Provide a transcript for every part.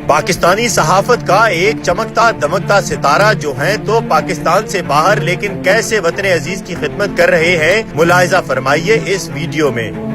पाकिस्तानी सहाफत का एक चमकता दमकता सितारा जो है तो पाकिस्तान से बाहर लेकिन कैसे वतन अजीज की खिदमत कर रहे हैं, मुलाहिजा फरमाइए इस वीडियो में।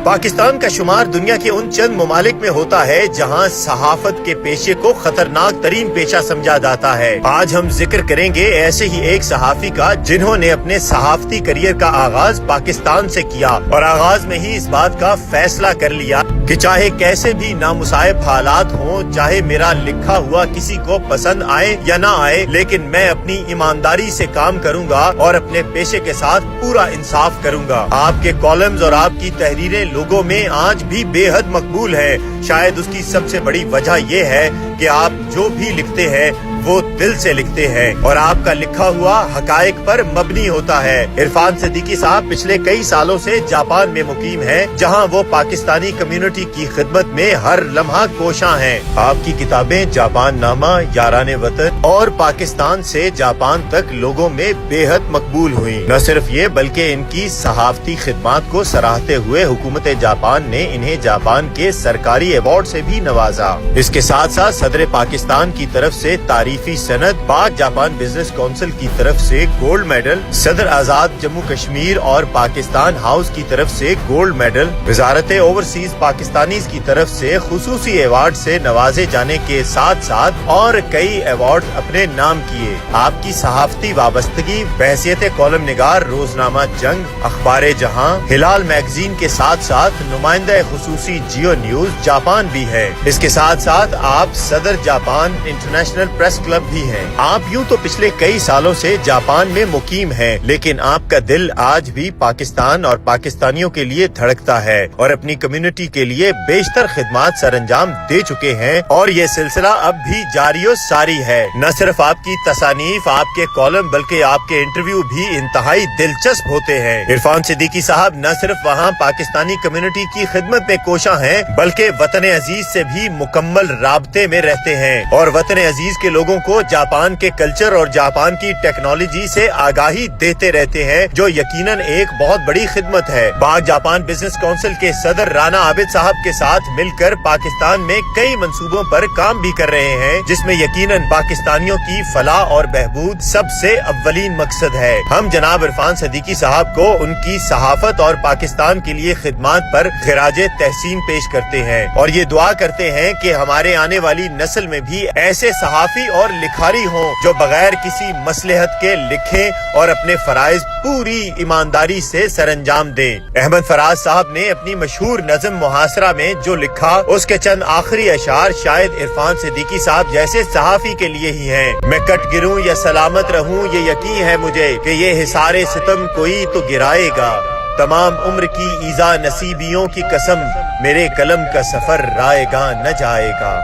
पाकिस्तान का शुमार दुनिया के उन चंद ममालिक में होता है जहां सहाफत के पेशे को खतरनाक तरीन पेशा समझा जाता है। आज हम जिक्र करेंगे ऐसे ही एक सहाफी का जिन्होंने अपने सहाफती करियर का आगाज पाकिस्तान से किया और आगाज में ही इस बात का फैसला कर लिया कि चाहे कैसे भी नामुसाइब हालात हों, चाहे मेरा लिखा हुआ किसी को पसंद आए या ना आए, लेकिन मैं अपनी ईमानदारी से काम करूंगा और अपने पेशे के साथ पूरा इंसाफ करूंगा। आपके कॉलम्स और आपकी तहरीरें लोगों में आज भी बेहद मकबूल है। शायद उसकी सबसे बड़ी वजह यह है कि आप जो भी लिखते हैं वो दिल से लिखते हैं और आपका लिखा हुआ हकायक पर मबनी होता है। इरफान सिद्दीकी साहब पिछले कई सालों से जापान में मुकीम हैं, जहां वो पाकिस्तानी कम्युनिटी की खिदमत में हर लम्हा कोशां हैं। आपकी किताबें जापान नामा, याराने वतन और पाकिस्तान से जापान तक लोगों में बेहद मकबूल हुई। न सिर्फ ये बल्कि इनकी सहाफती खिदमत को सराहते हुए हुकूमत जापान ने इन्हें जापान के सरकारी अवार्ड से भी नवाजा। इसके साथ साथ सदर पाकिस्तान की तरफ से तारीफी सनद, पाक जापान बिजनेस काउंसिल की तरफ से गोल्ड मेडल, सदर आजाद जम्मू कश्मीर और पाकिस्तान हाउस की तरफ से गोल्ड मेडल, वजारत ओवरसीज पाकिस्तानी की तरफ से खुसूसी अवार्ड से नवाजे जाने के साथ साथ और कई अवार्ड अपने नाम किए। आपकी सहाफती वाबस्तगी बहसियत कॉलम निगार रोजनामा जंग, अखबार जहां, हिलाल मैगजीन के साथ साथ नुमाइंदा खुसूसी जियो न्यूज जापान भी है। इसके साथ साथ आप सदर जापान इंटरनेशनल प्रेस क्लब भी हैं। आप यूं तो पिछले कई सालों से जापान में मुकीम हैं, लेकिन आपका दिल आज भी पाकिस्तान और पाकिस्तानियों के लिए धड़कता है और अपनी कम्युनिटी के लिए बेशतर खिदमत सरअंजाम दे चुके हैं और ये सिलसिला अब भी जारी सारी है। न सिर्फ आपकी तसानीफ, आपके कॉलम बल्कि आपके इंटरव्यू भी इंतहाई दिलचस्प होते हैं। इरफान सिद्दीकी साहब न सिर्फ वहाँ पाकिस्तानी कम्युनिटी की खिदमत में कोशां हैं, बल्कि वतन अजीज से भी मुकम्मल राब्ते में रहते हैं और वतन अजीज के लोगों को जापान के कल्चर और जापान की टेक्नोलॉजी से आगाही देते रहते हैं, जो यकीनन एक बहुत बड़ी खिदमत है। पाक जापान बिजनेस काउंसिल के सदर राना आबिद साहब के साथ मिलकर पाकिस्तान में कई मंसूबों पर काम भी कर रहे हैं, जिसमें यकीनन पाकिस्तानियों की फलाह और बहबूद सबसे अव्वलीन मकसद है। हम जनाब इरफान सिद्दीकी साहब को उनकी सहाफत और पाकिस्तान के लिए खिदमत पर खिराजे तहसीन पेश करते हैं और ये दुआ करते हैं कि हमारे आने वाली नस्ल में भी ऐसे सहाफी और लिखारी हों जो बगैर किसी मसलहत के लिखें और अपने फराइज पूरी ईमानदारी से सरअंजाम दें। अहमद फराज साहब ने अपनी मशहूर नज़म मुहासरा में जो लिखा, उसके चंद आखिरी अशार शायद इरफान सिद्दीकी साहब जैसे सहाफी के लिए ही हैं। मैं कट गिरूं या सलामत रहूं, ये यकीन है मुझे कि ये हिसारे सितम कोई तो गिराएगा। तमाम उम्र की ईजा नसीबियों की कसम, मेरे कलम का सफर राएगा न जाएगा।